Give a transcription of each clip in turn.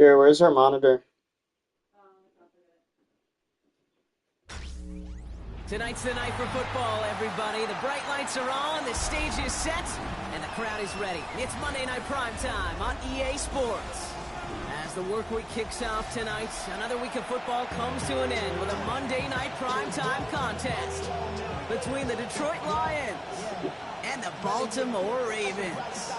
Here, where's our monitor? Tonight's the night for football, everybody. The bright lights are on, the stage is set, and the crowd is ready. It's Monday Night Prime Time on EA Sports. As the work week kicks off tonight, another week of football comes to an end with a Monday Night Prime Time contest between the Detroit Lions and the Baltimore Ravens.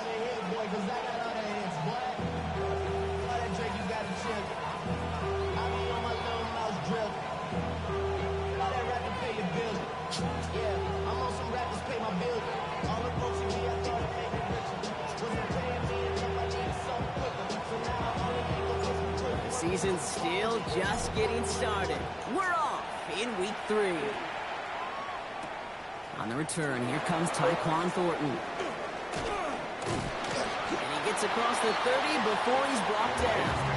The season's still just getting started. We're off in week 3. On the return, here comes Tyquan Thornton. And he gets across the 30 before he's brought down.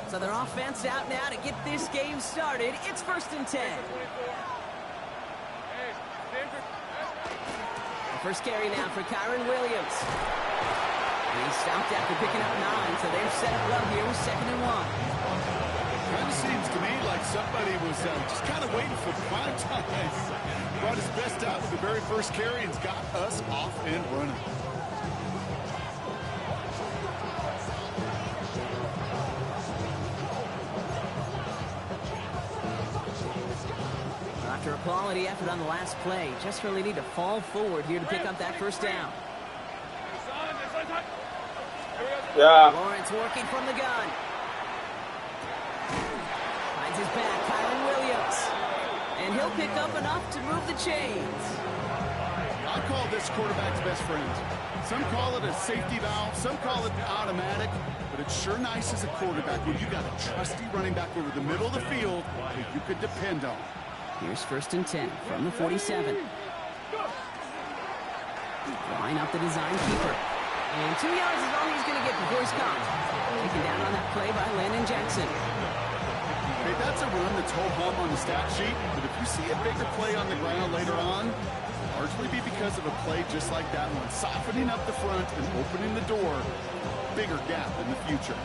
So their offense out now to get this game started. It's 1st and 10. The first carry now for Kyren Williams. He stopped after picking up 9, so they've set up well here with 2nd and 1. Kind of seems to me like somebody was just kind of waiting for prime time. Brought his best out with the very first carry and's got us off and running. After a quality effort on the last play, just really need to fall forward here to pick up that first down. Yeah. Lawrence working from the gun. Finds his back, Kyren Williams. And he'll pick up enough to move the chains. I call this quarterback's best friend. Some call it a safety valve, some call it automatic, but it's sure nice as a quarterback when you got a trusty running back over the middle of the field that you could depend on. Here's 1st and 10 from the 47. Line up the design keeper. And 2 yards is all he's going to get before he's caught. Taken down on that play by Landon Jackson. Hey, that's a run that's whole hum on the stat sheet, but if you see a bigger play on the ground later on, largely be because of a play just like that one, softening up the front and opening the door, bigger gap in the future.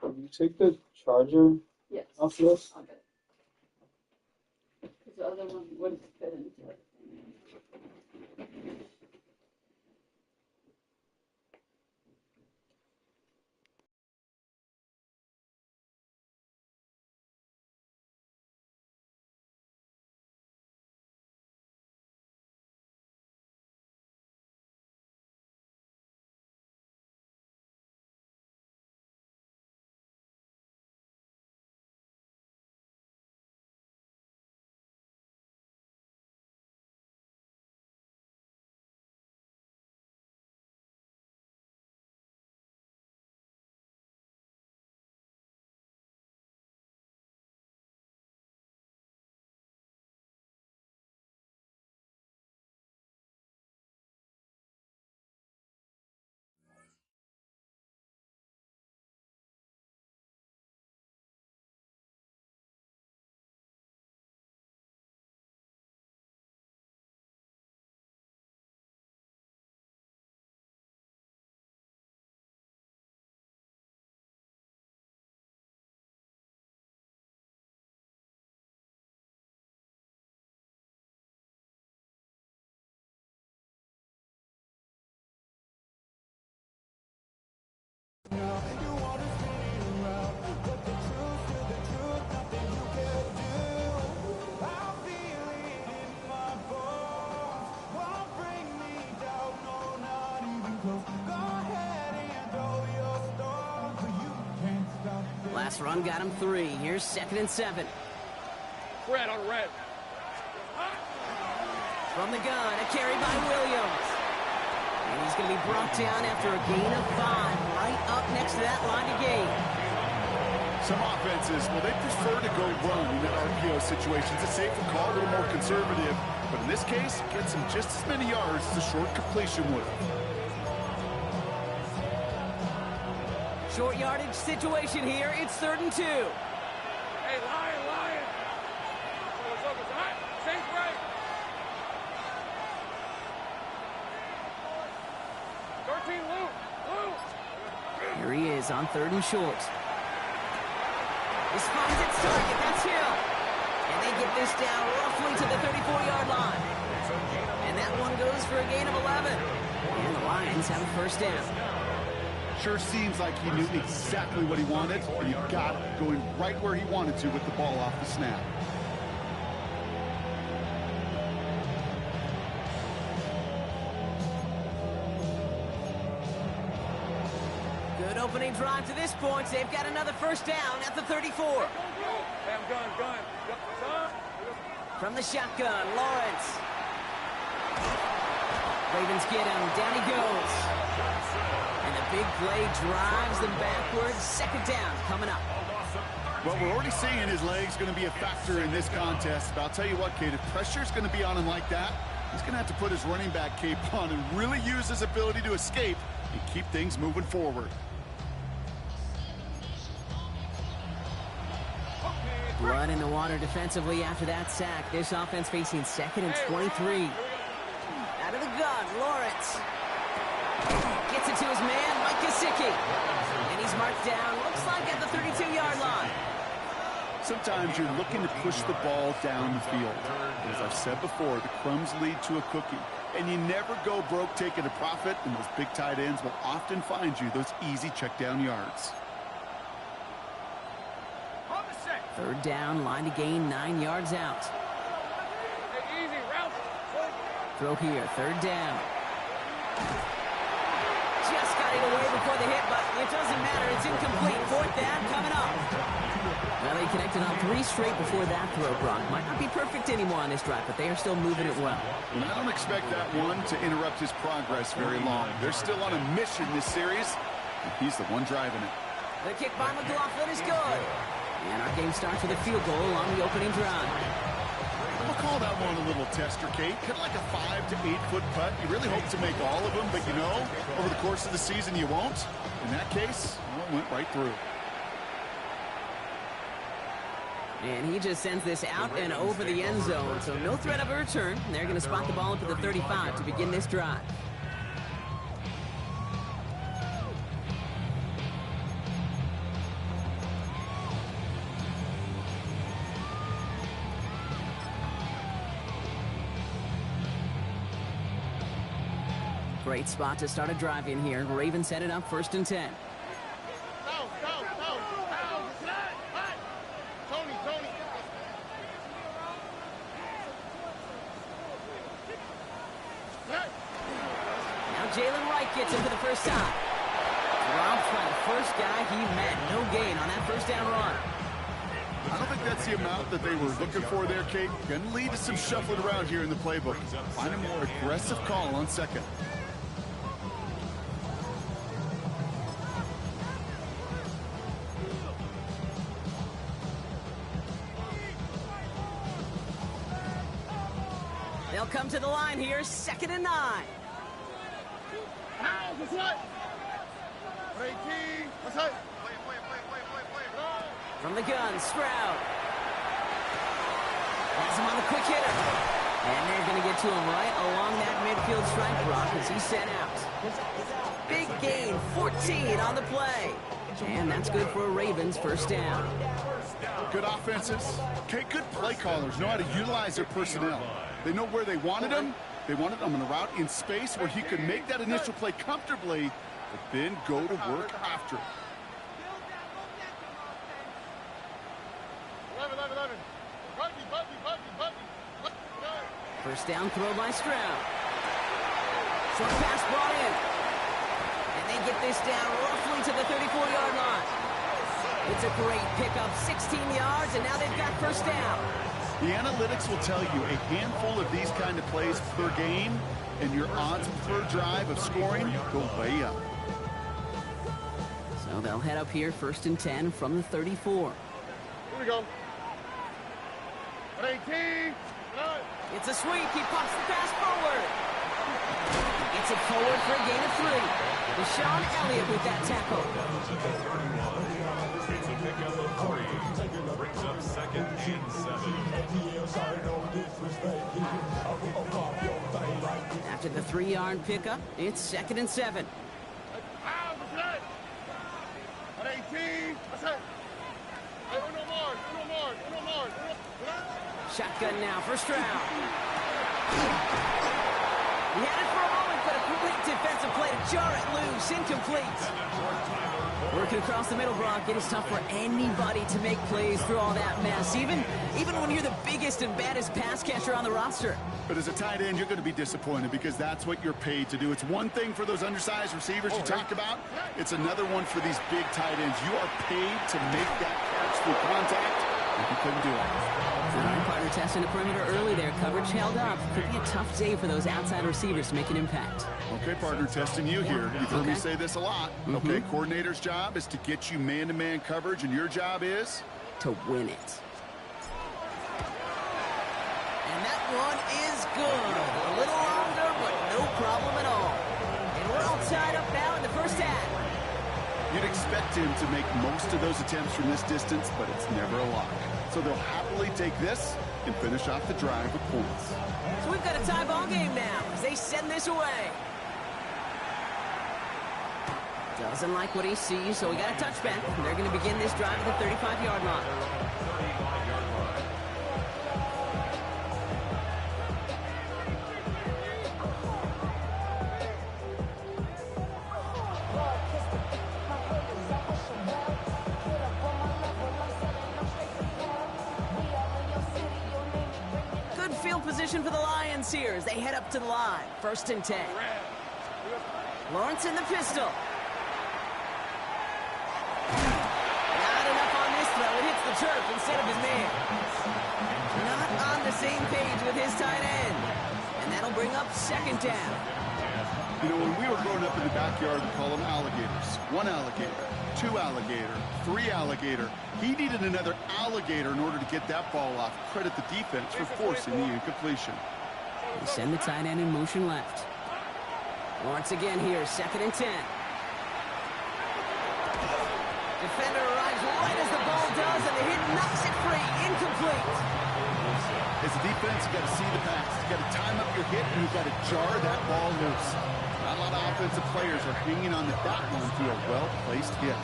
Can you take the charger Yes. off this? I'll get it. Because the other one wouldn't fit into it. Go ahead and tell your story, 'cause you can't stop. This run got him 3. Here's 2nd and 7. Red on red. From the gun, a carry by Williams. And he's going to be brought down after a gain of 5, right up next to that line of gain. Some offenses, well, they prefer to go run in that RPO situation. It's a safer call, a little more conservative. But in this case, it gets him just as many yards as a short completion would have. Short yardage situation here. It's 3rd and 2. Hey, Lion, Lion. Safe right. 13, Lou. Here he is on 3rd and short. This finds its target. That's Hill. And they get this down roughly to the 34-yard line. And that one goes for a gain of 11. And the Lions have a 1st down. Sure seems like he knew exactly what he wanted, and he got it, going right where he wanted to with the ball off the snap. Good opening drive to this point. They've got another 1st down at the 34. Damn gun. From the shotgun, Lawrence. Ravens get him. Down he goes. And the big play drives them backwards. 2nd down coming up. Well, we're already seeing his legs going to be a factor in this contest. But I'll tell you what, Kate, if pressure's going to be on him like that, he's going to have to put his running back cape on and really use his ability to escape and keep things moving forward. Blood in the water defensively after that sack. This offense facing 2nd and 23. Out of the gun, Lawrence. Gets it to his man, Mike Gesicki. And he's marked down, looks like at the 32-yard line. Sometimes you're looking to push the ball down the field. As I've said before, the crumbs lead to a cookie. And you never go broke taking a profit, and those big tight ends will often find you those easy check down yards. 3rd down, line to gain 9 yards out. Hey, easy, route. Throw here, 3rd down. Just got it away before the hit, but it doesn't matter. It's incomplete. 4th down coming up. Well, they connected on 3 straight before that throw, Brock. Might not be perfect anymore on this drive, but they are still moving it well. And I don't expect that one to interrupt his progress very long. They're still on a mission this series, and he's the one driving it. The kick by McLaughlin is good. And our game starts with a field goal on the opening drive. We'll call that one a little tester, Kate. Kind of like a 5 to 8 foot putt. You really hope to make all of them, but you know, over the course of the season you won't. In that case, well, it went right through. And he just sends this out and over the end zone, so no threat of a return. They're going to spot the ball up at the 35 to begin this drive. Great spot to start a drive in here. Ravens set it up 1st and 10. Now Jalen Wright gets him for the first time. Dropped by the first guy he met. No gain on that 1st down run. I don't think that's the amount that they were looking for there, Kate. Going to lead to some shuffling around here in the playbook. Find a more aggressive call on 2nd. They'll come to the line here, 2nd and 9. From the gun, Stroud. Has him on the quick hitter. And they're going to get to him right along that midfield stripe, Brock, as he's sent out. Big gain, 14 on the play. And that's good for a Ravens 1st down. Good offenses. Okay, good play callers know how to utilize their personnel. They know where they wanted him. They wanted him on a route in space where he could make that initial play comfortably, but then go to work after it. 1st down throw by Stroud. Short pass brought in. And they get this down roughly to the 34-yard line. It's a great pickup, 16 yards, and now they've got first down. The analytics will tell you a handful of these kind of plays per game, and your odds per drive of scoring go way up. So they'll head up here, 1st and 10 from the 34. Here we go. 18. It's a sweep. He pops the pass forward. Gets it forward for a gain of 3. Deshaun Elliott with that tackle. It's a pickup of 3. Brings up 2nd and 7. After the 3-yard pickup, it's 2nd and 7. 18. Uno more. Shotgun now, first round. He had it for a moment, but a complete defensive play to jar it loose, incomplete. Working across the middle, Brock, it is tough for anybody to make plays through all that mess, even when you're the biggest and baddest pass catcher on the roster. But as a tight end, you're going to be disappointed because that's what you're paid to do. It's one thing for those undersized receivers you talk about. It's another one for these big tight ends. You are paid to make that catch through contact, and you couldn't do it. All right, partner testing the perimeter early there. Coverage held up. Could be a tough day for those outside receivers to make an impact. Okay, partner, testing you here. You've heard me say this a lot. Okay, coordinator's job is to get you man-to-man coverage, and your job is? To win it. And that one is good. A little longer, but no problem at all. And we're all tied up now in the first half. You'd expect him to make most of those attempts from this distance, but it's never a lock. So they'll happily take this and finish off the drive with points. So we've got a tie ball game now as they send this away. Doesn't like what he sees, so we got a touchback. They're going to begin this drive at the 35-yard line. Good field position for the Lions here as they head up to the line. 1st and 10. Lawrence in the pistol. Not enough on this throw. It hits the turf instead of his man. Not on the same page with his tight end. And that'll bring up 2nd down. You know, when we were growing up in the backyard, we call them alligators. 1 alligator, 2 alligator, 3 alligator. He needed another alligator in order to get that ball off. Credit the defense for forcing the incompletion. They send the tight end in motion left. Lawrence again here, 2nd and 10. Defender arrives right as the ball does, and the hit knocks it free. Incomplete. As a defense, you got to see the pass. You got to time up your hit, and you got to jar that ball loose. Not a lot of offensive players are hanging on to that one through a well-placed hit.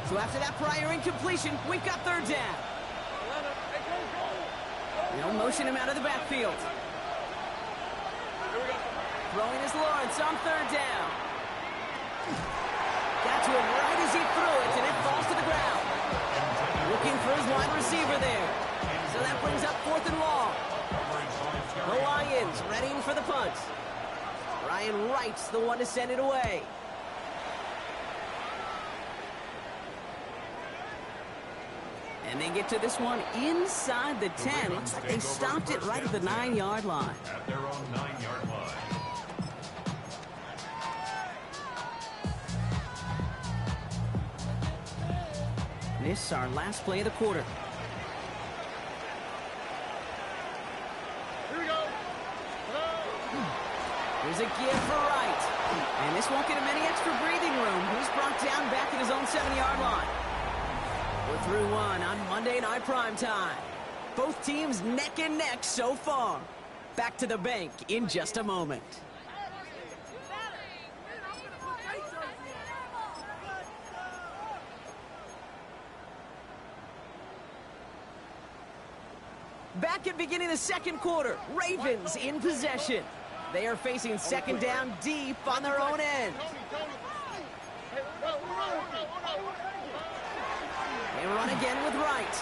So after that prior incompletion, we've got 3rd down. They'll motion him out of the backfield. Throwing is Lawrence on 3rd down. Got to him right as he threw it, and it falls to the ground. Looking for his wide receiver there. So that brings up 4th and long. The Lions readying for the punt. Ryan Wright's the one to send it away. And they get to this one inside the 10. Looks like they stopped it right at the 9-yard line. At their own 9-yard line. This is our last play of the quarter. Here we go. Here's a give for Wright. And this won't get him any extra breathing room. He's brought down back at his own 7-yard line. We're through one on Monday Night Primetime. Both teams neck and neck so far. Back to the bank in just a moment. Back at beginning the 2nd quarter, Ravens in possession. They are facing 2nd down deep on their own end. They run again with Wright.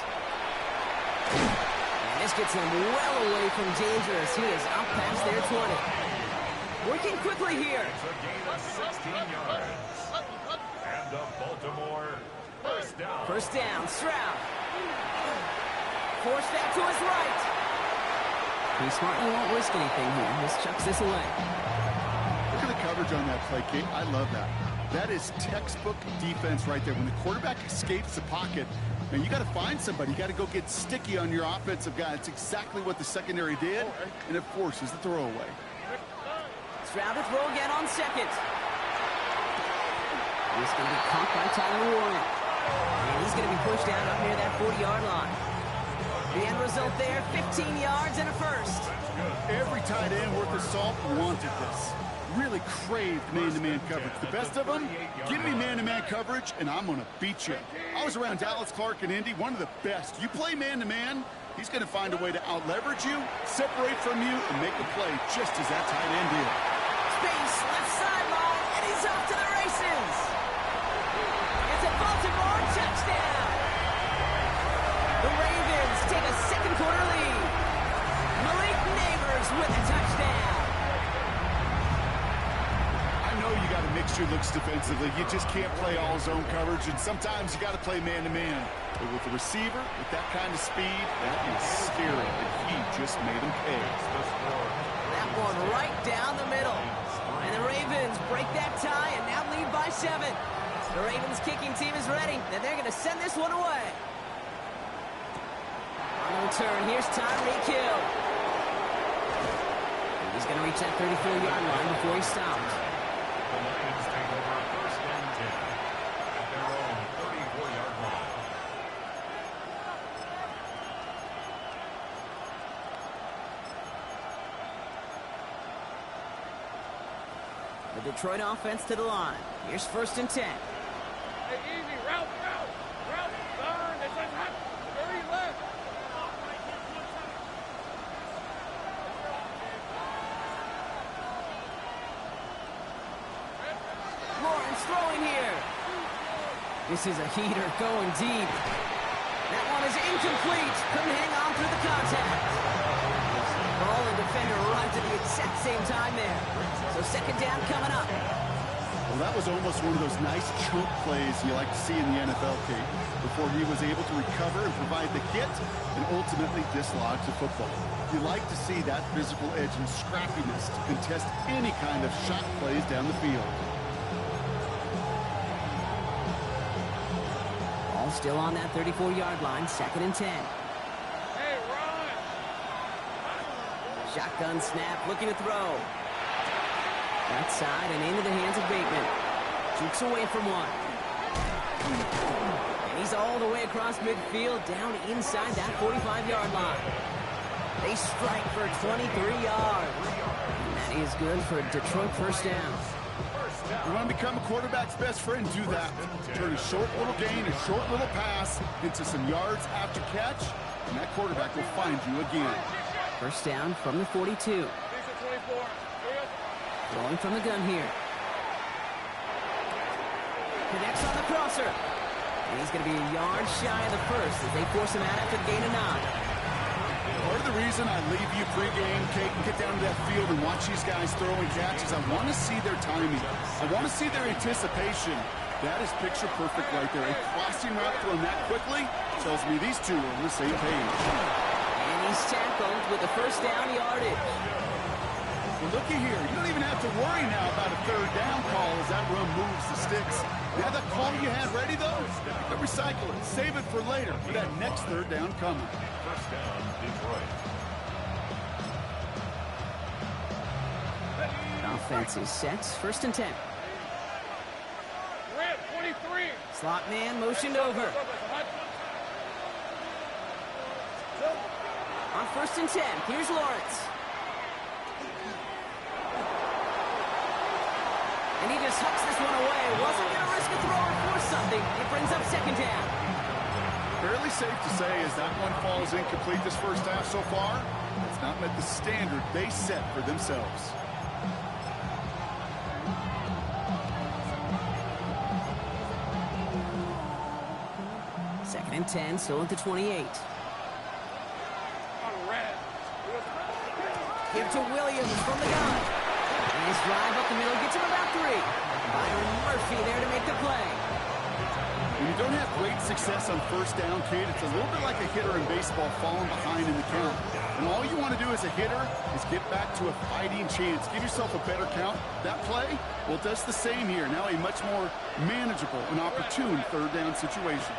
And this gets him well away from dangerous. He is up past their 20. Working quickly here. It's a gain of 16 yards. the Baltimore first down. First down, Stroud. Forced out to his right. He's smart and he won't risk anything here. Just chucks this away. Look at the coverage on that play, Kate. I love that. That is textbook defense right there. When the quarterback escapes the pocket, man, you got to find somebody. You got to go get sticky on your offensive guy. It's exactly what the secondary did, and it forces the throwaway. Stroud to throw again on second. He's going to be caught by Tyler Warren. And he's going to be pushed down up near that 40-yard line. The end result there, 15 yards and a first. Every tight end worth his salt wanted this. Really craved man-to-man coverage. The best of them, give me man-to-man coverage, and I'm going to beat you. I was around Dallas Clark and Indy, one of the best. You play man-to-man, he's going to find a way to out-leverage you, separate from you, and make a play just as that tight end did. Space, left sideline, and he's off to the races. It's a Baltimore touchdown. The Ravens take a second quarter lead. Malik Neighbors with a touchdown. I know you got to mix your looks defensively. You just can't play all zone coverage, and sometimes you got to play man-to-man. But with the receiver, with that kind of speed, that is scary, and he just made him pay. That one right down the middle. And the Ravens break that tie and now lead by 7. The Ravens kicking team is ready, and they're going to send this one away. On the return, here's Tyreek Hill. He's going to reach that 34-yard line before he stops. The Lions take over first and 10 at their own 34-yard line. The Detroit offense to the line. Here's first and 10. Hey, easy. Route. Turn. It's like hot. 30 left. Lawrence throwing here. This is a heater going deep. That one is incomplete. Couldn't hang on through the contact. Ball and defender arrived at the exact same time there. So second down coming up. Well, that was almost one of those nice chunk plays you like to see in the NFL, Kate, before he was able to recover and provide the hit and ultimately dislodge the football. You like to see that physical edge and scrappiness to contest any kind of shot plays down the field. Ball still on that 34-yard line, second and 10. Hey, run. Shotgun snap, looking to throw. Outside and into the hands of Bateman. Jukes away from one. And he's all the way across midfield, down inside that 45-yard line. They strike for 23 yards. And that is good for a Detroit first down. You want to become a quarterback's best friend? Do that. Turn a short little gain, a short little pass into some yards after catch, and that quarterback will find you again. First down from the 42. Decent 24. Throwing from the gun here. Connects on the crosser. And he's going to be a yard shy of the first as they force him out after the gain of 9. Part of the reason I leave you pregame, Kate, and get down to that field and watch these guys throw and catch is I want to see their timing. I want to see their anticipation. That is picture perfect right there. A crossing route thrown that quickly tells me these two are on the same page. And he's tackled with the first down yardage. Well, looky here. You don't even have to worry now about a third down call as that run moves the sticks. You have that call you had ready, though? Recycle it. Save it for later for that next third down coming. First down, Detroit. Offense is set. First and 10. Red, 23. Slot man motioned over. On first and 10, here's Lawrence. And he just hucks this one away. Wasn't going to risk a throw or force something. It brings up second down. Fairly safe to say as that one falls incomplete this first half so far, it's not met the standard they set for themselves. Second and 10, still at the 28. Give to Williams from the gun. Nice drive up the middle, gets him about 3. Byron Murphy there to make the play. When you don't have great success on first down, Kate, it's a little bit like a hitter in baseball falling behind in the count. And all you want to do as a hitter is get back to a fighting chance. Give yourself a better count. That play, well, it does the same here. Now a much more manageable and opportune third down situation.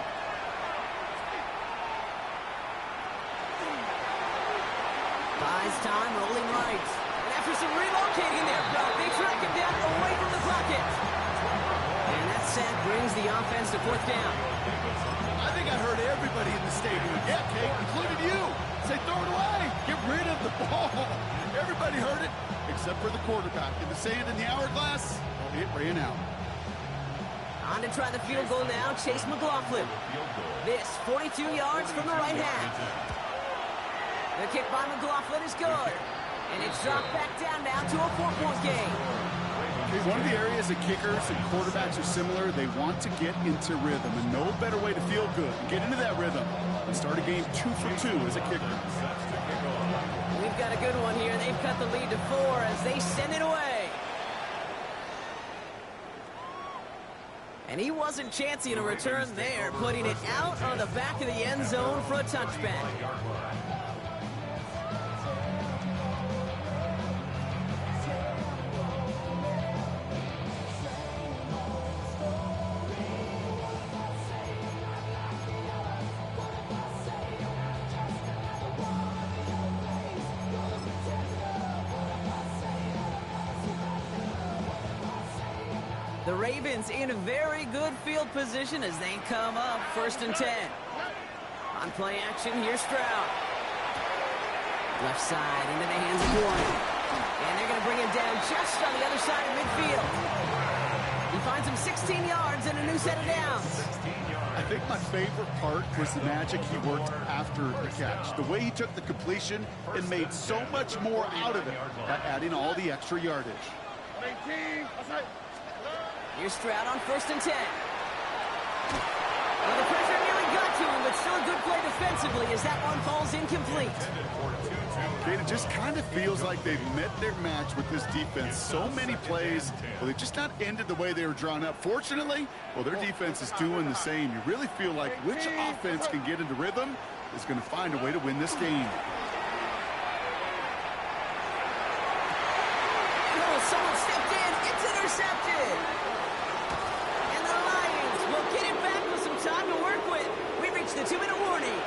Buys time, rolling right. And after some relocating there, they track him down away from the pocket. And that sack brings the offense to fourth down. I think I heard everybody in the stadium. Yeah, Kate, including you. Say, throw it away. Get rid of the ball. Everybody heard it, except for the quarterback. And to say it in the hourglass, it ran out. On to try the field goal now, Chase McLaughlin. This, 42 yards from the right half. The kick by McLaughlin is good. And it's dropped back down now to a 4-point game. One of the areas that kickers and quarterbacks are similar, they want to get into rhythm. And no better way to feel good and get into that rhythm and start a game 2 for 2 as a kicker. We've got a good one here. They've cut the lead to 4 as they send it away. And he wasn't chancing a return there, putting it out on the back of the end zone for a touchback. The Ravens in a very good field position as they come up 1st and 10. On play action, here's Stroud. Left side into the hands of Warren. And they're going to bring him down just on the other side of midfield. He finds him 16 yards and a new set of downs. I think my favorite part was the magic he worked after the catch. The way he took the completion and made so much more out of it by adding all the extra yardage. 19, outside. Here's Stroud on 1st and 10. Well, the pressure nearly got to him, but still a good play defensively as that one falls incomplete. Kate, it just kind of feels like they've met their match with this defense. So many plays, well, they just not ended the way they were drawn up. Fortunately, well, their defense is doing the same. You really feel like which offense can get into rhythm is going to find a way to win this game. Oh, someone stepped in. It's intercepted. And the Lions will get it back with some time to work with. We reached the 2-minute warning.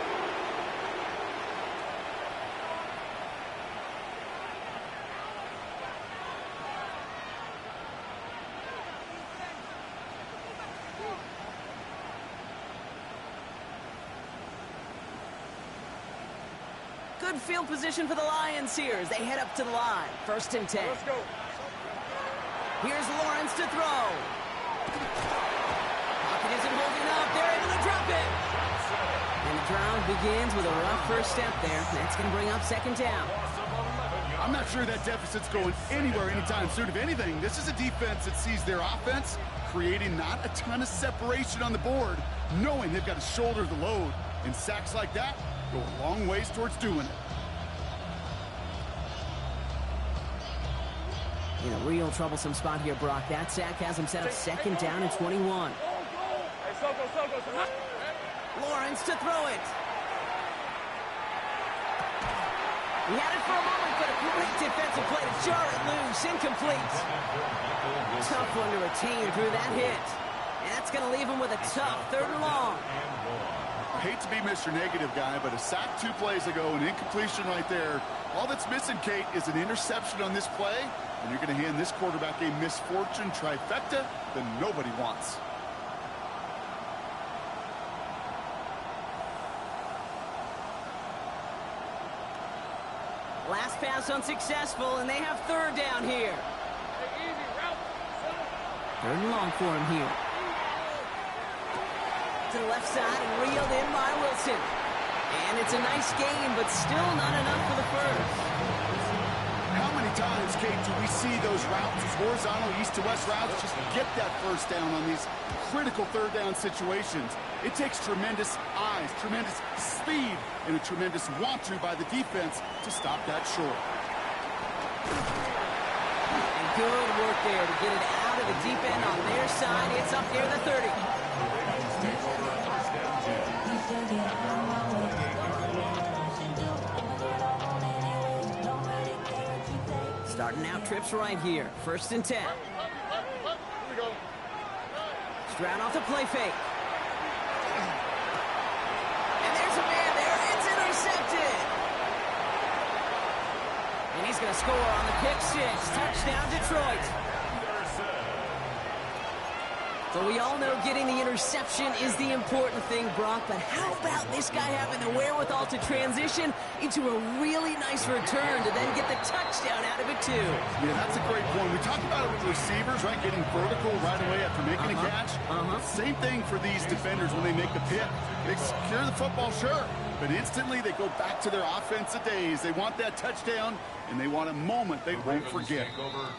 Good field position for the Lions here as they head up to the line. 1st and 10. Let's go. Here's Lawrence to throw. Pocket isn't holding up. They're able to drop it. And the drive begins with a rough first step there. That's going to bring up 2nd down. I'm not sure that deficit's going anywhere anytime soon. If anything, this is a defense that sees their offense creating not a ton of separation on the board, knowing they've got to shoulder the load. And sacks like that go a long ways towards doing it. In a real troublesome spot here, Brock. That sack has him set up 2nd down and 21. Hey, Soko. Lawrence to throw it. He had it for a moment, but a great defensive play to jar it loose. Incomplete. Tough one to retain through that hit. And that's going to leave him with a tough 3rd and long. I hate to be Mr. Negative guy, but a sack 2 plays ago, an incompletion right there. All that's missing, Kate, is an interception on this play, and you're going to hand this quarterback a misfortune trifecta that nobody wants. Last pass unsuccessful, and they have 3rd down here. Hey, easy, route. 3rd and long for him here. To the left side and reeled in by Wilson. And it's a nice game, but still not enough for the first. How many times, Kate, do we see those routes, those horizontal east-to-west routes, just get that first down on these critical 3rd down situations? It takes tremendous eyes, tremendous speed, and a tremendous want-to by the defense to stop that short. And good work there to get it out of the deep end on their side. It's up near the 30. take over first and 10 at their own 28-yard line. Starting out trips right here. First and 10. Here we go. Stroud off the play fake. And there's a man there. It's intercepted. And he's going to score on the pick six. Touchdown, Detroit. So we all know getting the interception is the important thing, Brock, but how about this guy having the wherewithal to transition into a really nice return to then get the touchdown out of it, too? Yeah, that's a great point. We talked about it with receivers, right? Getting vertical right away after making a catch. Same thing for these defenders when they make the pick. They secure the football, sure, but instantly they go back to their offensive days. They want that touchdown, and they want a moment they won't forget.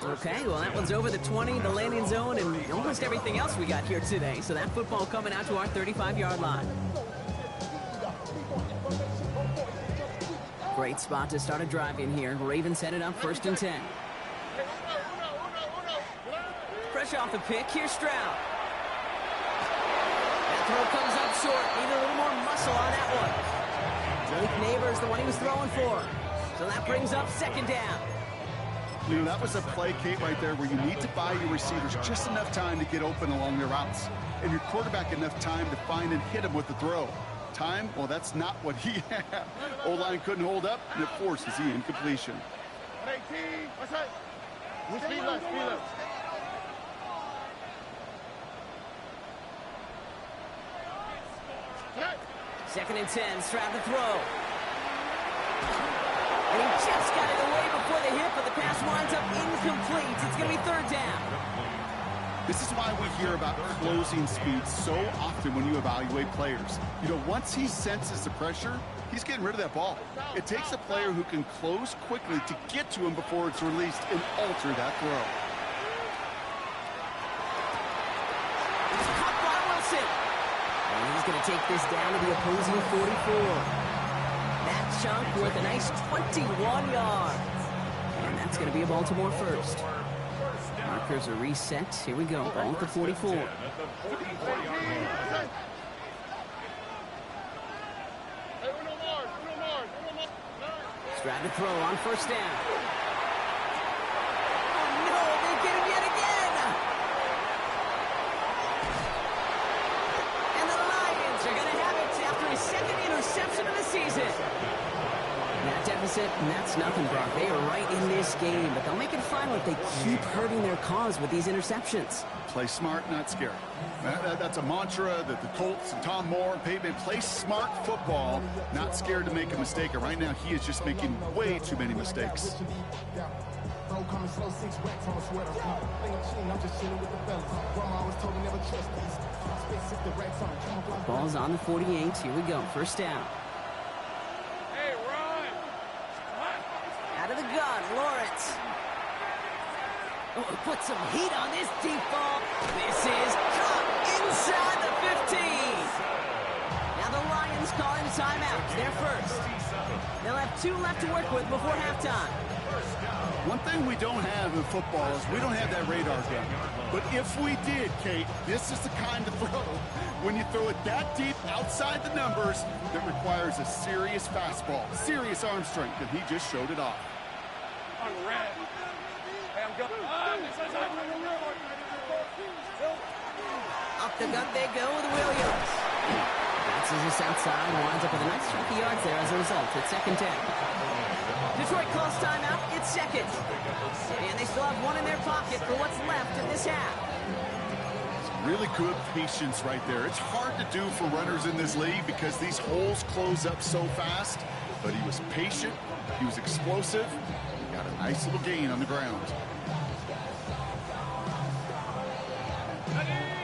Okay, well, that one's over the 20, the landing zone, and almost everything else we got here today. So that football coming out to our 35-yard line. Great spot to start a drive in here. Ravens set it up first and 10. Fresh off the pick, here's Stroud. That throw comes up short. Need a little more muscle on that one. Malik Neighbors, the one he was throwing for. So that brings up second down. You know, that was a play, Kate, right there where you need to buy your receivers just enough time to get open along their routes. And your quarterback enough time to find and hit him with the throw. Time, well, that's not what he had. O-line couldn't hold up, and it forces the incompletion. 18. What's that? Speed left, speed left. Second and 10, Stroud to throw. And he just got it away before the hit, but the pass winds up incomplete. It's going to be third down. This is why we hear about closing speed so often when you evaluate players. You know, once he senses the pressure, he's getting rid of that ball. It takes a player who can close quickly to get to him before it's released and alter that throw. It's caught by Wilson. And he's going to take this down to the opposing 44. That chunk worth a nice 21 yards. And that's going to be a Baltimore first. Markers are reset. Here we go. Ball at the 44. At the 44-yard line. Stroud to throw on first down. Oh, no, they get him yet again. And the Lions are going to have it after his second interception of the season. That deficit, and that's nothing, Brock. They are right in this game, but they'll make it final if they keep hurting their cause with these interceptions. Play smart, not scary. That's a mantra that the Colts and Tom Moore and Peyton play smart football, not scared to make a mistake. And right now, he is just making way too many mistakes. Ball's on the 48. Here we go. First down. Hey, run! Out of the gun, Lawrence. Oh, put some heat on this deep ball. This is caught inside the 15. Now the Lions calling timeout. They're first. They'll have 2 left to work with before halftime. One thing we don't have in football is we don't have that radar gun. But if we did, Kate, this is the kind of throw, when you throw it that deep outside the numbers, that requires a serious fastball, serious arm strength, and he just showed it off. On red. Hey, I'm going. Up the gut they go with Williams. Bounces this outside, winds up with a nice chunk of yards there as a result. It's second down. Detroit calls timeout. It's second. And they still have one in their pocket for what's left in this half. Really good patience right there. It's hard to do for runners in this league because these holes close up so fast. But he was patient. He was explosive. He got a nice little gain on the ground.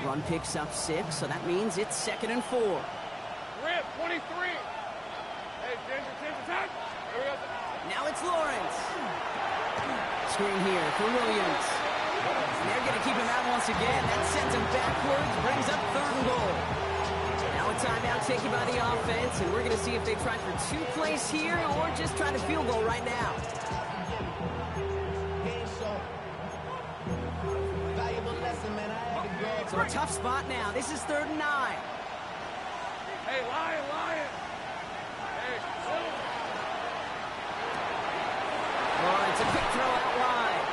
Run picks up 6, so that means it's second and 4. Rip, 23. Hey, Ginger, touch. There we go. Now it's Lawrence. Screen here for Williams. And they're going to keep him out once again. That sends him backwards, brings up third and goal. Now a timeout taken by the offense, and we're going to see if they try for 2 plays here or just try to field goal right now. So a tough spot now. This is 3rd and 9. Hey, Lion. Hey, Silver. Oh, it's a quick throw out wide.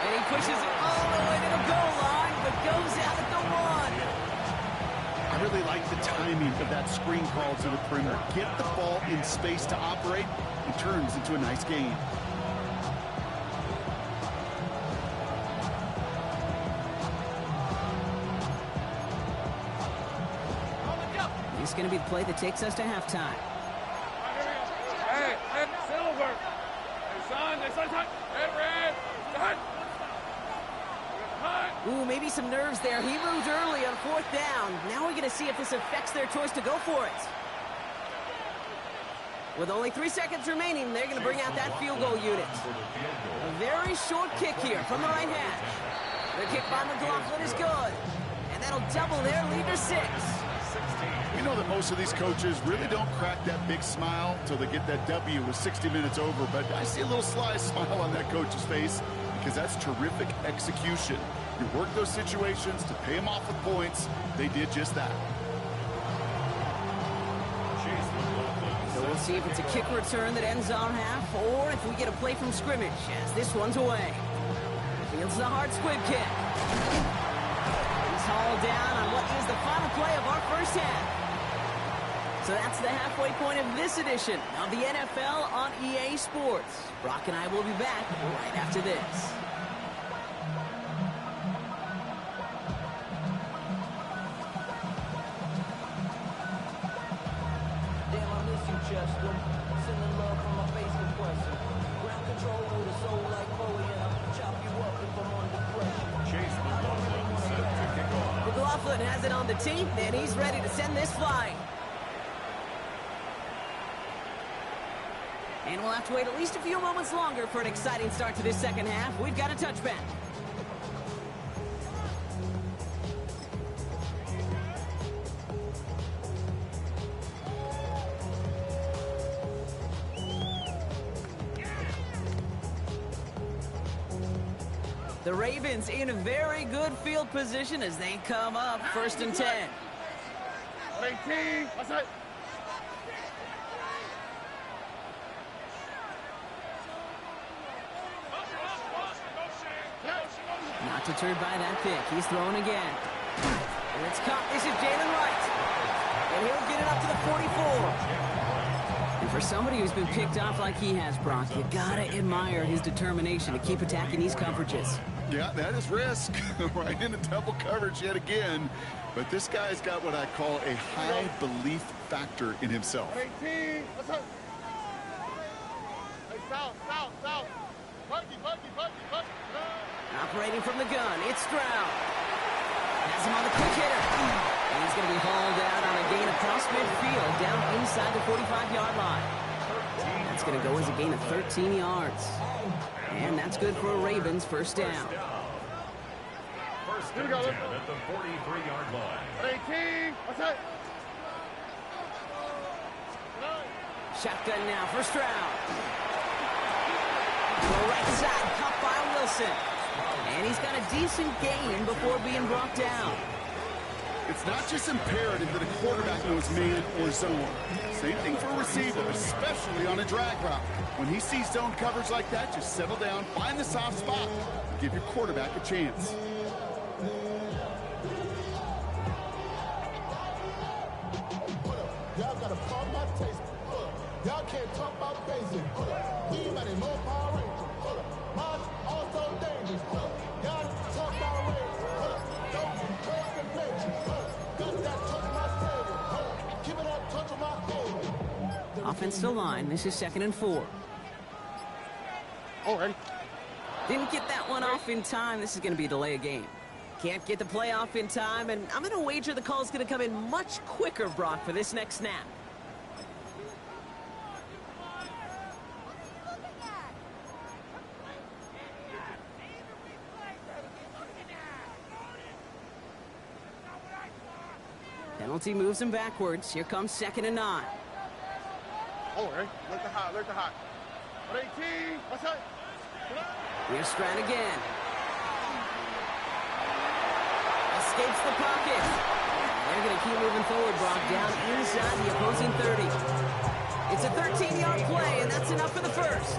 And he pushes it all the way to the goal line, but goes out at the 1. I really like the timing of that screen call to the perimeter. Get the ball in space to operate. It turns into a nice game. This is going to be the play that takes us to halftime. Hey, Silver. Hey, son. Hey, Red. Son. Ooh, maybe some nerves there. He moved early on 4th down. Now we're going to see if this affects their choice to go for it. With only 3 seconds remaining, they're going to bring out that field goal unit. A very short kick here from the right hash. The kick by McLaughlin is good. And that'll double their lead to 6. We know that most of these coaches really don't crack that big smile until they get that W with 60 minutes over, but I see a little sly smile on that coach's face because that's terrific execution. You work those situations to pay them off with points. They did just that. So we'll see if it's a kick return that ends our half, or if we get a play from scrimmage as this one's away. Fields the hard squib kick. He's hauled down on what is the final play of our first half. So that's the halfway point of this edition of the NFL on EA Sports. Brock and I will be back right after this. McLaughlin has it on the tee, and he's ready to send this flying. And we'll have to wait at least a few moments longer for an exciting start to this second half. We've got a touchback. The Ravens in a very good field position as they come up 1st and 10. 18. What's that? Not deterred by that pick. He's throwing again. And it's caught. This is Jalen Wright. And he'll get it up to the 44. And for somebody who's been picked off like he has, Brock, you gotta admire his determination to keep attacking these coverages. Yeah, that is risk. Right into double coverage yet again. But this guy's got what I call a high belief factor in himself. 18. What's up? Hey, south. Buggy. Operating from the gun, it's Stroud. Has him on the quick hitter. And he's going to be hauled out on a gain across midfield down inside the 45-yard line. That's going to go as a gain of 13 yards. And that's good for a Ravens first down. First and 10 at the 43-yard line. 18. What's that? Shotgun now for Stroud. To the right side, caught by Wilson. And he's got a decent gain before being brought down. It's not just imperative that a quarterback knows man or zone. Same thing for a receiver, especially on a drag route. When he sees zone coverage like that, just settle down, find the soft spot, and give your quarterback a chance. Y'all gotta pump my taste. Y'all can't talk about basic. We got a more Power Ranger. Mine also dangerous. Y'all talk about race. Don't break the nature. Got that touch my table. Keep it up, touch my table. Offensive line, this is 2nd and 4. Already. Didn't get that one off in time. This is going to be a delay of game. Can't get the play off in time, and I'm going to wager the call's going to come in much quicker, Brock, for this next snap. Penalty moves him backwards. Here comes 2nd and 9. Already. Look the hot. 18. What's that? Here's Stroud again. Escapes the pocket. They're going to keep moving forward, Brock, down inside the opposing 30. It's a 13-yard play, and that's enough for the first.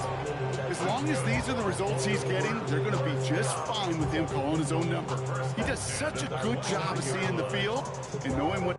As long as these are the results he's getting, they're going to be just fine with him calling his own number. He does such a good job of seeing the field and knowing what...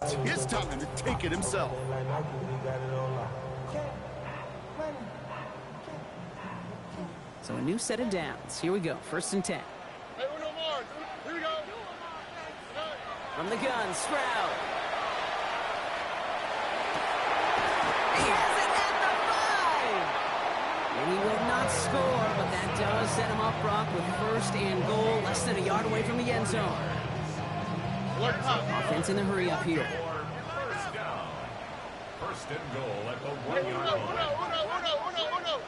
It's his time to take it himself. So a new set of downs. Here we go, 1st and 10. Hey, Uno Mars. Here we go. From the gun, Stroud. He has it at the 5! And he will not score, but that does set him up, Brock, with 1st and goal, less than a yard away from the end zone. Offense in the hurry up here. First down. 1st and goal at the 1-yard line. Uno.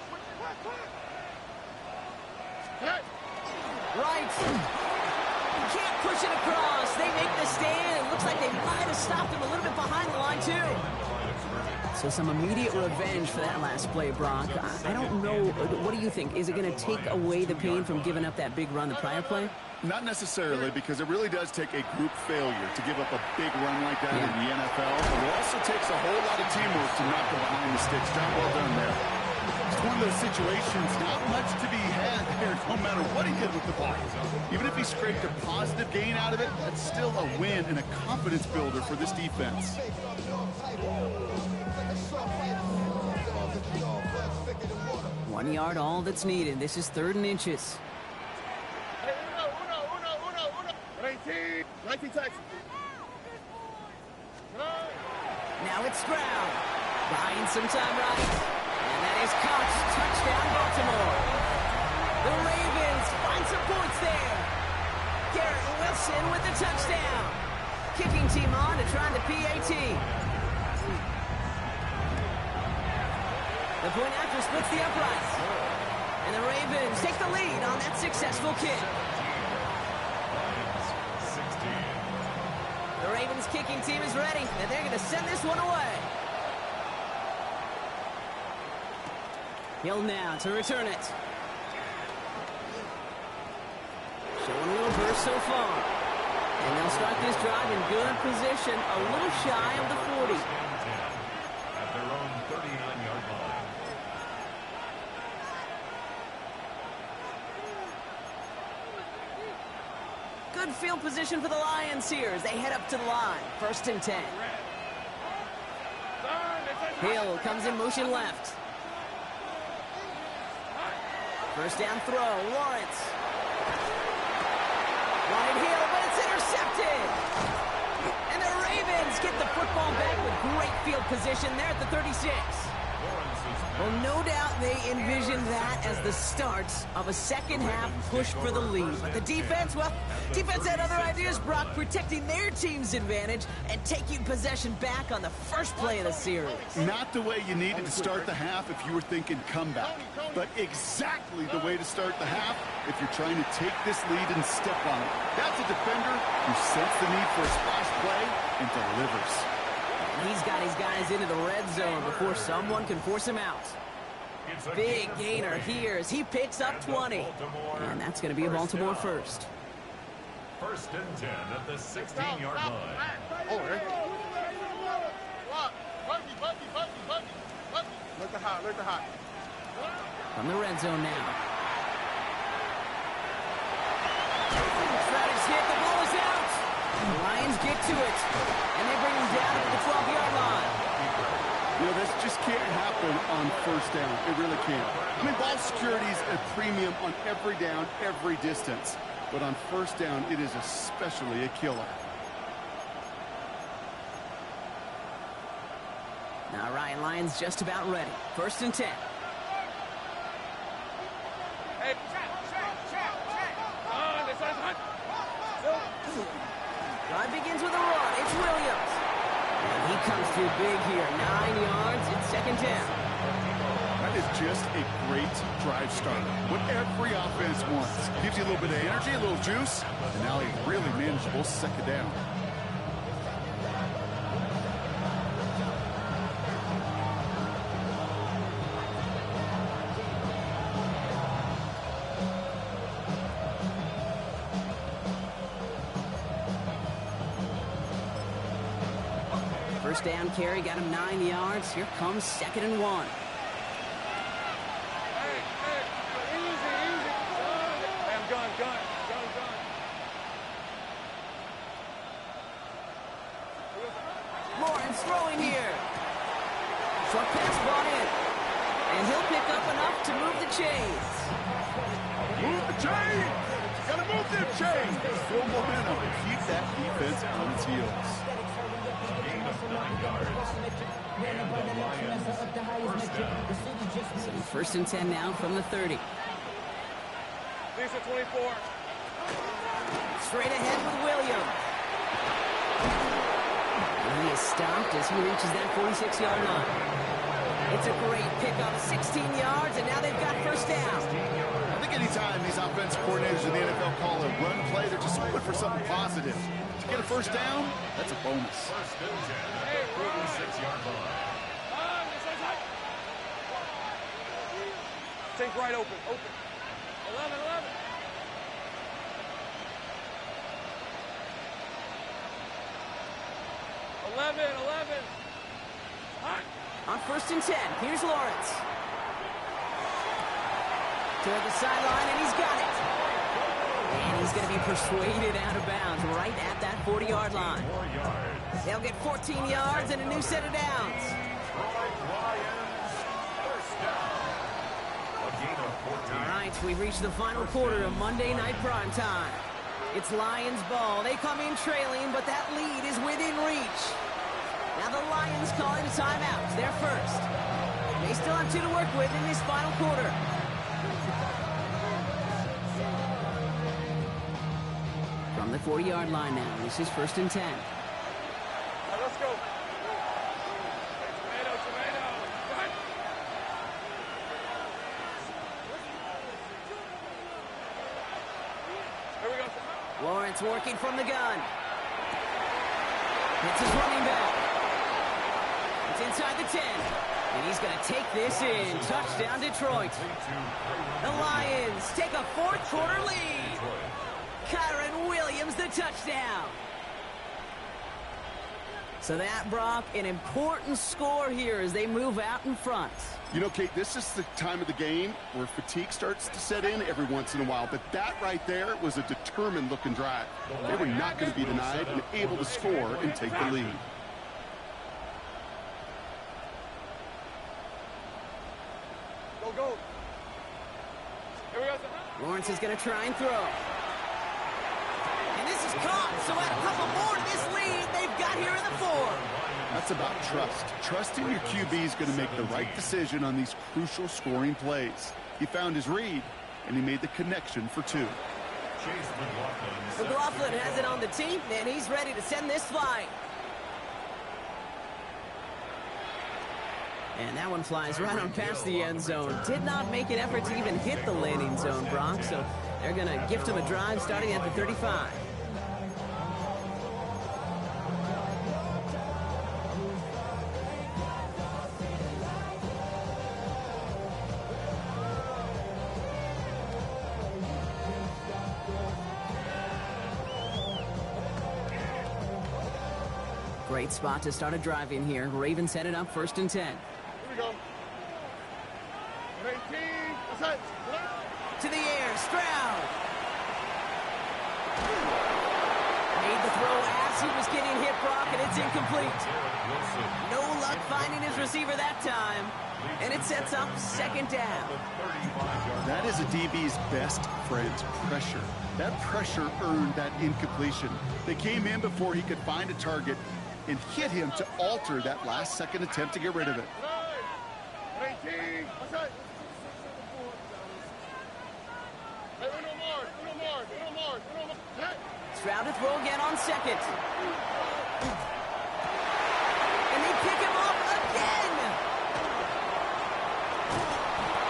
Hey. Right. Can't push it across. They make the stand. It looks like they might have stopped him a little bit behind the line, too. So some immediate revenge for that last play, Brock. I don't know. What do you think? Is it going to take away the pain from giving up that big run the prior play? Not necessarily, because it really does take a group failure to give up a big run like that in the NFL. But it also takes a whole lot of teamwork to knock them behind the sticks. Job well done there. It's one of those situations, not much to be had here, no matter what he did with the ball. Even if he scraped a positive gain out of it, that's still a win and a confidence builder for this defense. 1 yard, all that's needed. This is 3rd and inches. Hey, Uno. 19 Texas. Now it's Stroud. Buying some time right. And that is caught. Touchdown, Baltimore. The Ravens find some points there. Garrett Wilson with the touchdown. Kicking team on to try the PAT. The point after splits the uprights. And the Ravens take the lead on that successful kick. The Ravens kicking team is ready, and they're going to send this one away. Hill now to return it. Showing a little burst so far. And they'll start this drive in good position, a little shy of the 40. At their own 39-yard line. Good field position for the Lions here as they head up to the line. 1st and 10. Hill comes in motion left. 1st down throw, Lawrence. Wanted Hill, but it's intercepted. And the Ravens get the football back with great field position there at the 36. Well, no doubt they envisioned that as the start of a second-half push for the lead. But the defense, well, defense had other ideas, Brock, protecting their team's advantage and taking possession back on the first play of the series. Not the way you needed to start the half if you were thinking comeback, but exactly the way to start the half if you're trying to take this lead and step on it. That's a defender who senses the need for a splash play and delivers. He's got his guys into the red zone before someone can force him out. Big gainer here as he picks up 20. And that's going to be a Baltimore first. First and 10 at the 16-yard line. Look hot. From the red zone now. Tries hit, the ball is out. The Lions get to it, and they bring him down to the 12-yard line. You know, this just can't happen on first down. It really can't. I mean, ball security is a premium on every down, every distance. But on first down, it is especially a killer. Now Ryan Lyons just about ready. First and 10. Hey, check. On, this is hot. Drive begins with a run. It's Williams. And he comes through big here. 9 yards. It's second down. That is just a great drive starter. What every offense wants. Gives you a little bit of energy, a little juice, and now a really manageable second down. First down carry got him 9 yards. Here comes second and 1. Hey, easy. Hey, I'm gun. Lawrence throwing here. Short pass brought in. And he'll pick up enough to move the chains. Move the chains! Gotta move them chains! Full momentum. Keep that defense on its heels. Gain of 9 yards. And the Lions, first down. So first and 10 now from the 30. Lisa 24. Straight ahead with Williams. And he is stopped as he reaches that 46-yard line. It's a great pickup, 16 yards, and now they've got first down. I think anytime these offensive coordinators in the NFL call a run play, they're just looking for something positive. To get a first down, that's a bonus. First and 10 at the 46-yard line. On, this is hot. Take right open. 11. Hot. On first and 10, here's Lawrence. Toward the sideline, and he's got it. And he's going to be persuaded out of bounds right at that 40-yard line. 4 yards. They'll get 14 yards and a new set of downs. Detroit Lions, first down. A gain of 14. All right, we've reached the final quarter of Monday Night Primetime. It's Lions ball. They come in trailing, but that lead is within reach. Now the Lions calling a timeout. They're first. They still have 2 to work with in this final quarter. From the 40-yard line now, this is first and 10. All right, let's go. Hey, tomato. Hot. Here we go. Lawrence working from the gun. It's his running back. It's inside the 10. And he's going to take this in. Touchdown, Detroit. The Lions take a fourth-quarter lead. Kyron Williams, the touchdown. So that, Brock, an important score here as they move out in front. You know, Kate, this is the time of the game where fatigue starts to set in every once in a while. But that right there was a determined-looking drive. They were not going to be denied and able to score and take the lead. Go. Here we go. Lawrence is going to try and throw. And this is caught, so add a couple more to this lead they've got here in the 4. That's about trust. Trusting your QB is going to make the right decision on these crucial scoring plays. He found his read, and he made the connection for 2. Chase McLaughlin. McLaughlin has it on the team, and he's ready to send this flying. And that one flies right on past the end zone. Did not make an effort to even hit the landing zone, Brock, so they're going to gift him a drive starting at the 35. Great spot to start a drive in here. Ravens headed up 1st and 10. Here we go. 18. That's it. To the air, Stroud. Made the throw as he was getting hit, Brock, and it's incomplete. No luck finding his receiver that time. And it sets up 2nd down. That is a DB's best friend, pressure. That pressure earned that incompletion. They came in before he could find a target and hit him to alter that last-second attempt to get rid of it. 18. That's it. Hey, Uno more. Hey. Stroud to throw again on 2nd. And they pick him up again.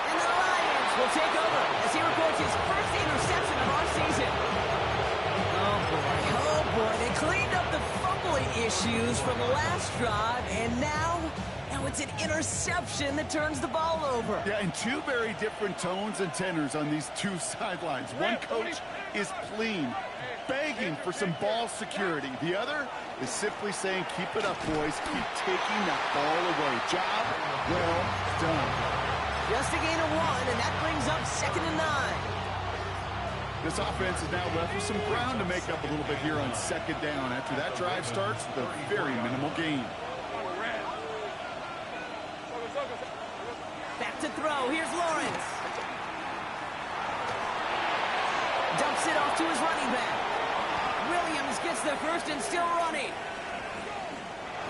And the Lions will take over as he records his first interception of our season. Oh boy, they cleaned up the fumbling issues from the last drive, and now it's an interception that turns the ball over. Yeah, and 2 very different tones and tenors on these 2 sidelines. One coach is pleading, begging for some ball security. The other is simply saying, keep it up, boys. Keep taking that ball away. Job well done. Just a gain of 1, and that brings up 2nd and 9. This offense is now left with some ground to make up a little bit here on 2nd down. After that drive starts with a very minimal gain. Back to throw. Here's Lawrence. Dumps it off to his running back. Williams gets the first and still running.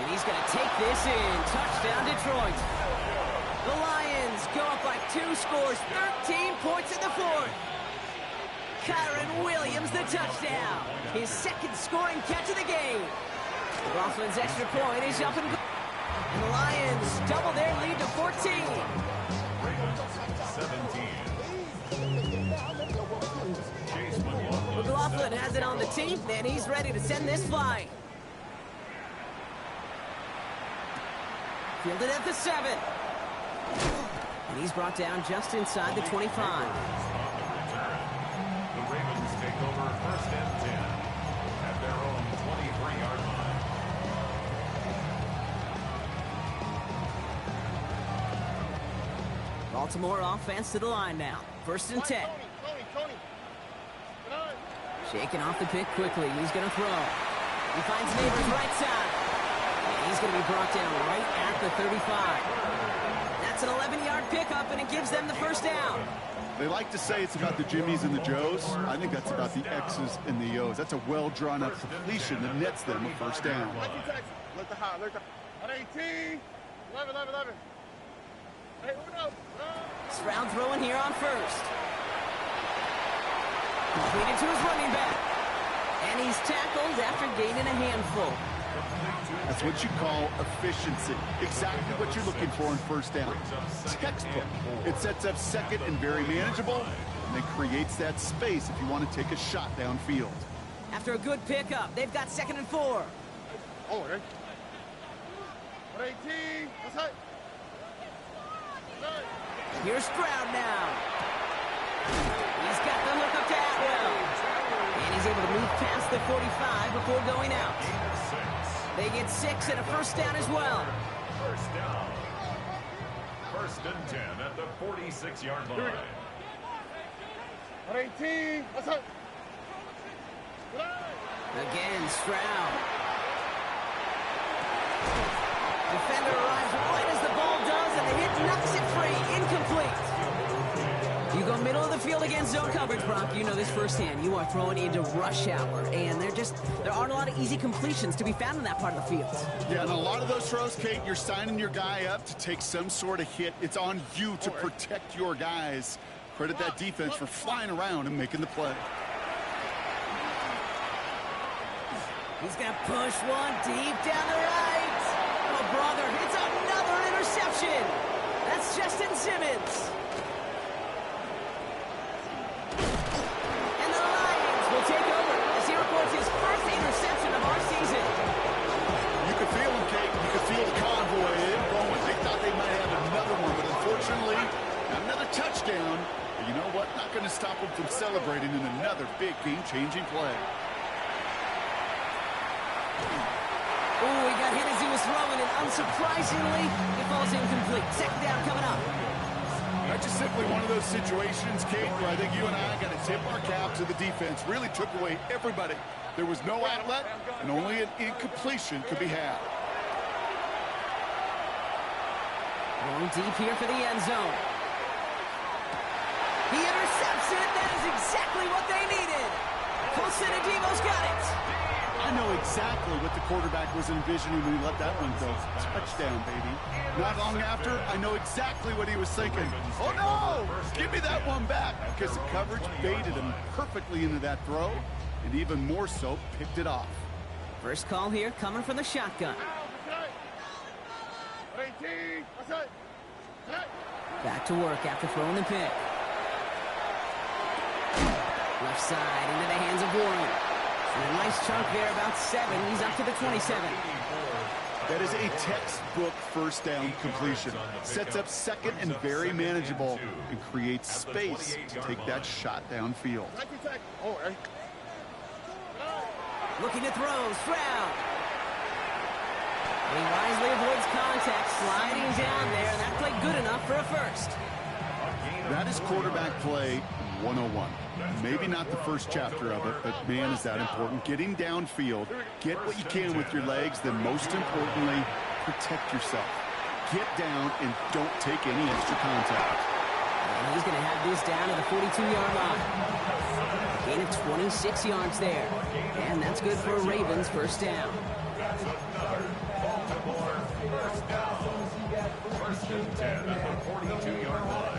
And he's going to take this in. Touchdown, Detroit. The Lions go up by 2 scores. 13 points in the 4th. Kyron Williams, the touchdown. His 2nd scoring catch of the game. Rothman's extra point is up and good. And the Lions double their lead to 14. Ravens 17. Chase McLaughlin. McLaughlin has it on the team, and he's ready to send this flying. Fielded at the 7. And he's brought down just inside the 25. The Ravens take over 1st and 10 at their own 23-yard line. Baltimore offense to the line now. 1st and 10. Tony. Shaking off the pick quickly. He's going to throw. He finds Neighbors right side. And he's going to be brought down right at the 35. That's an 11-yard pickup, and it gives them the 1st down. They like to say it's about the Jimmies and the Joes. I think that's about the X's and the O's. That's a well-drawn-up completion that nets them a 1st down. Let the high. 18. 11. Hey, Uno. Stroud throwing here on 1st. Completed to his running back. And he's tackled after gaining a handful. That's what you call efficiency. Exactly what you're looking for on 1st down. Textbook. It sets up 2nd and very manageable, and then creates that space if you want to take a shot downfield. After a good pickup, they've got 2nd and 4. Oh, okay. 18. That's it. Here's Stroud now. He's got the hook up to Atwell. And he's able to move past the 45 before going out. They get 6 and a 1st down as well. 1st down. 1st and 10 at the 46-yard line. 18. That's it. Again, Stroud. Defender arrives right as the ball does, and the hit knocks it free. Incomplete. You go middle of the field against zone coverage, Brock. You know this firsthand. You are throwing into rush hour, and there aren't a lot of easy completions to be found in that part of the field. Yeah, and a lot of those throws, Kate, you're signing your guy up to take some sort of hit. It's on you to protect your guys. Credit that defense for flying around and making the play. He's going to push one deep down the right. Oh, brother, it's another interception. That's Justin Simmons. And the Lions will take over as he records his first interception of our season. You could feel them, Kate. You could feel the convoy going. They thought they might have another one, but unfortunately, not another touchdown. But you know what? Not going to stop them from celebrating in another big game-changing play. Oh, he got hit as he was throwing, and unsurprisingly, it falls incomplete. Second down coming up. That's just simply one of those situations, Kate, where I think you and I got to tip our cap to the defense. Really took away everybody. There was no outlet, and only an incompletion could be had. Going deep here for the end zone. He intercepts it. That is exactly what they needed. Colson Adivo's got it. I know exactly what the quarterback was envisioning when he let that one go. Touchdown, baby. Not long after, I know exactly what he was thinking. Oh, no! Give me that one back, because the coverage baited him perfectly into that throw, and even more so, picked it off. First call here coming from the shotgun. Back to work after throwing the pick. Left side into the hands of Warren. And a nice chunk there, about 7. He's up to the 27. That is a textbook first down completion. Sets up second and very manageable and creates space to take that shot downfield. Looking to throw, Stroud. He wisely avoids contact, sliding down there, and that played good enough for a first. That is quarterback play 101. Maybe not the first chapter of it, but man, is that important. Getting downfield, get what you can with your legs, then most importantly, protect yourself. Get down and don't take any extra contact. And he's going to have this down to the 42-yard line. Gain of 26 yards there. And that's good for a Ravens first down. First and 10 at the 42-yard line.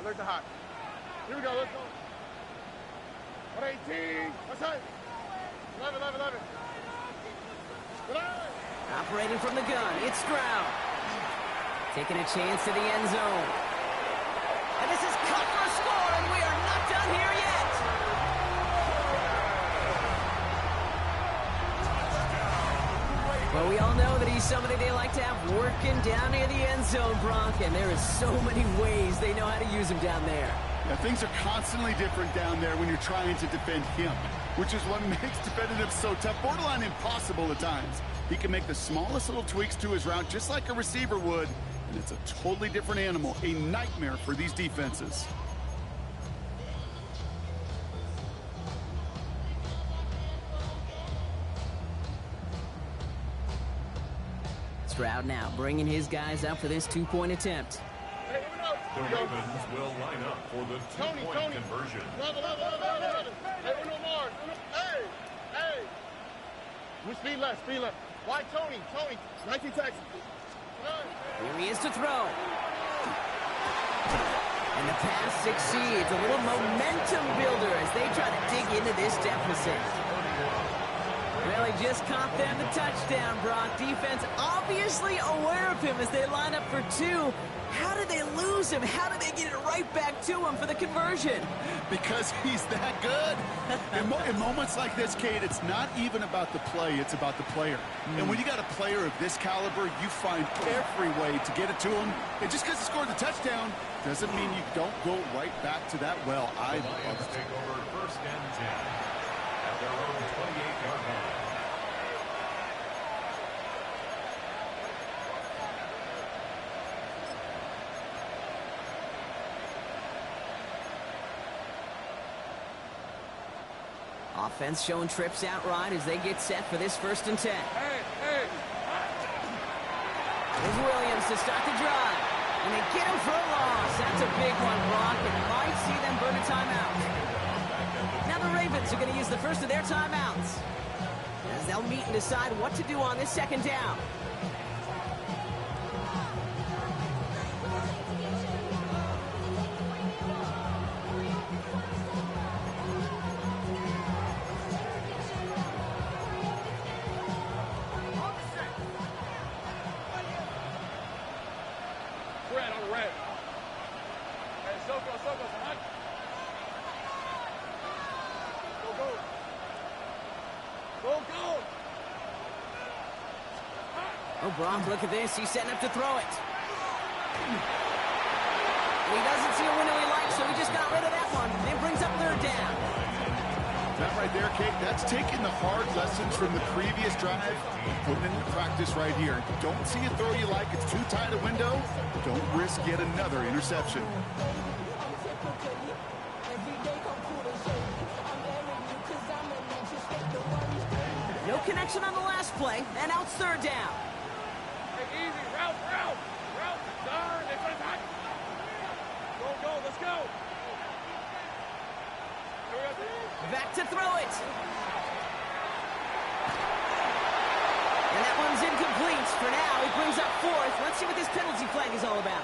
Look the hot. Here we go, let's go. 118. What's that? 11. Operating from the gun, it's Stroud. Taking a chance to the end zone. And this is cut for a score, and we are not done here yet. Well, we all know that he's somebody they like to have working down near the end zone, Brock, and there is so many ways they know how to use him down there. Yeah, things are constantly different down there when you're trying to defend him, which is what makes defending him so tough, borderline impossible at times. He can make the smallest little tweaks to his route just like a receiver would, and it's a totally different animal, a nightmare for these defenses. Stroud now bringing his guys up for this two-point attempt. The Ravens will line up for the two-point conversion. Hey, Uno Mars. Hey. We speed left. Why Tony? 19 Texas. Here he is to throw. And the pass succeeds. A little momentum builder as they try to dig into this deficit. Well, he just caught them the touchdown, Brock. Defense obviously aware of him as they line up for 2. How did they lose him? How did they get it right back to him for the conversion? Because he's that good. In moments like this, Kate, it's not even about the play, it's about the player. And when you got a player of this caliber, you find every way to get it to him. And just because he scored the touchdown doesn't mean you don't go right back to that well. I love it. Take over first and 10 at their own 28-yard line. Defense showing trips outright as they get set for this 1st and 10. Hey, hey. Here's Williams to start the drive. And they get him for a loss. That's a big one, Brock. It might see them burn a timeout. Now the Ravens are going to use the first of their timeouts, as they'll meet and decide what to do on this 2nd down. Red on red. Hey, Soko, come on. Go. Oh, Brock, look at this. He's setting up to throw it. He doesn't see a window he likes, so he just got rid of that one. It brings up 3rd down. That right there, Kate, that's taking the hard lessons from the previous drive and putting it into practice right here. Don't see a throw you like, it's too tight a window. Don't risk yet another interception. No connection on the last play, and now it's 3rd down. Hey, easy. Route. Darn, it's hot. Go, let's go. Back to throw it. And that one's incomplete for now. He brings up 4th. Let's see what this penalty flag is all about.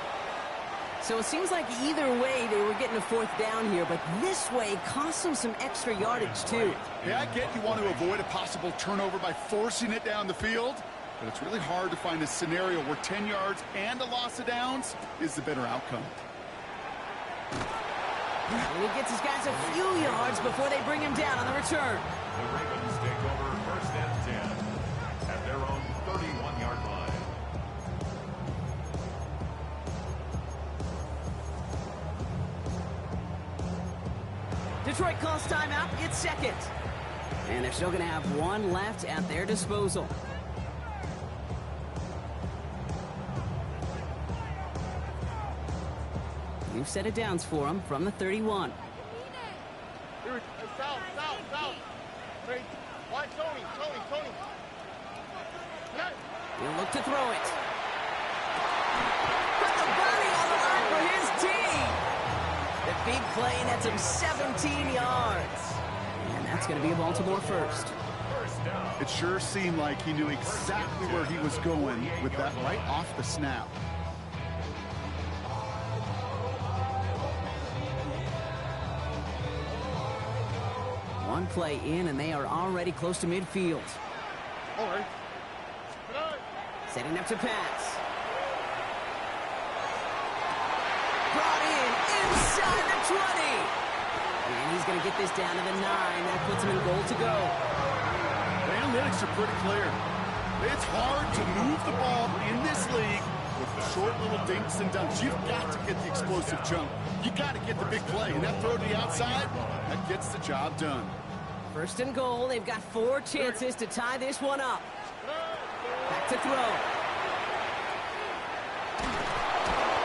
So it seems like either way they were getting a 4th down here, but this way cost them some extra yardage too. Yeah, I get you want to avoid a possible turnover by forcing it down the field, but it's really hard to find a scenario where 10 yards and a loss of downs is the better outcome. And he gets his guys a few yards before they bring him down on the return. The Ravens take over 1st and 10 at their own 31-yard line. Detroit calls timeout. It's 2nd. And they're still going to have one left at their disposal. New set of downs for them from the 31. Here, south. Hey, watch Tony. He'll look to throw it. Put the body on the line for his team. The big play nets him 17 yards. And that's going to be a Baltimore 1st. It sure seemed like he knew exactly where he was going with that right off the snap. One play in, and they are already close to midfield. All right. Setting up to pass. Brought in inside the 20. And he's going to get this down to the 9. That puts him in goal to go. The analytics are pretty clear. It's hard to move the ball in this league with the short little dinks and dunks. You've got to get the explosive jump. You got to get the big play. And that throw to the outside, that gets the job done. 1st and goal. They've got 4 chances to tie this one up. Back to throw.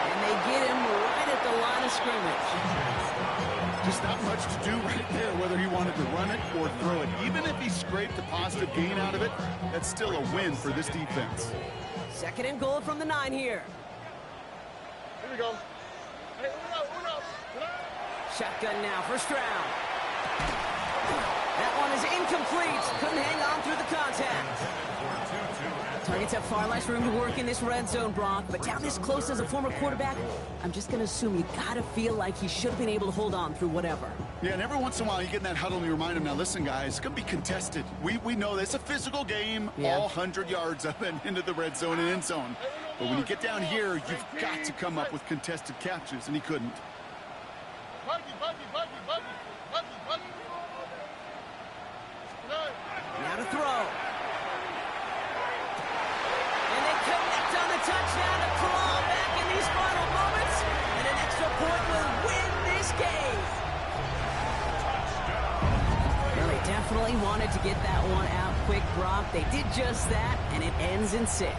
And they get him right at the line of scrimmage. Just not much to do right there, whether he wanted to run it or throw it. Even if he scraped a positive gain out of it, that's still a win for this defense. 2nd and goal from the 9 here. Here we go. Hey, uno. Shotgun now, 1st round. That one is incomplete. Couldn't hang on through the contact. Targets have far less room to work in this red zone, Brock, but down this close as a former quarterback, I'm just going to assume you got to feel like he should have been able to hold on through whatever. Yeah, and every once in a while you get in that huddle and you remind him, now listen, guys, it's going to be contested. We know this. It's a physical game, all 100 yards up and into the red zone and end zone. But when you get down here, you've got to come up with contested catches, and he couldn't. Buggy. Now to throw. And they connect on the touchdown to claw back in these final moments. And an extra point will win this game. Well, they definitely wanted to get that one out quick. quick, Brock. They did just that, and it ends in 6.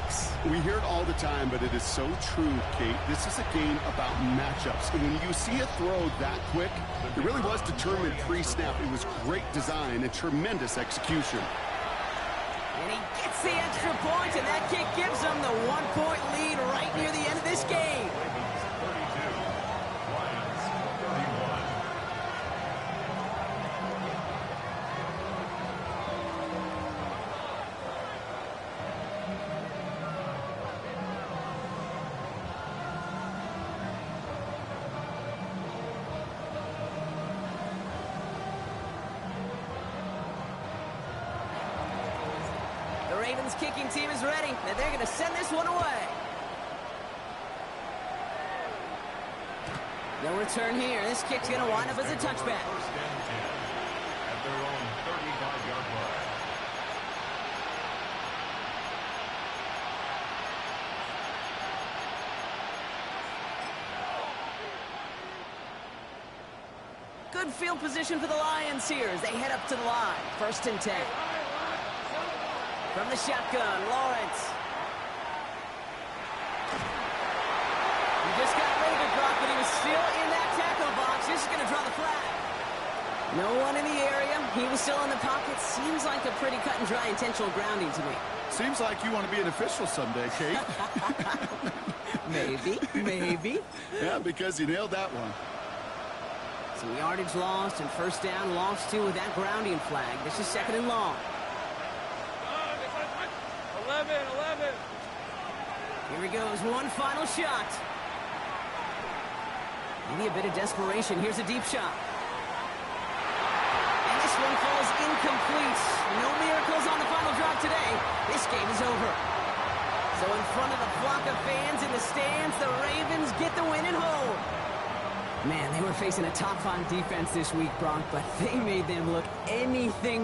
We hear it all the time, but it is so true, Kate. This is a game about matchups. And when you see a throw that quick, it really was determined pre-snap. It was great design and tremendous execution. And he gets the extra point, and that kick gives them the 1-point lead right near the end of this game. Ravens 32, Lions 31. The Ravens kicking team is ready, and they're going to send this one away. No return here. This kick's going to wind up as a touchback. First and 10 at their own 35-yard line. Good field position for the Lions here as they head up to the line. First and 10. From the shotgun, Lawrence. He just got rid of it, Brock, but he was still in that tackle box. This is going to draw the flag. No one in the area. He was still in the pocket. Seems like a pretty cut and dry intentional grounding to me. Seems like you want to be an official someday, Kate. Maybe. Yeah, because you nailed that one. Some yardage lost and first down lost too with that grounding flag. This is second and long. 11. Here he goes, one final shot. Maybe a bit of desperation. Here's a deep shot. And this one falls incomplete. No miracles on the final drive today. This game is over. So in front of the flock of fans in the stands, the Ravens get the win at home. Man, they were facing a top 5 defense this week, Brock, but they made them look anything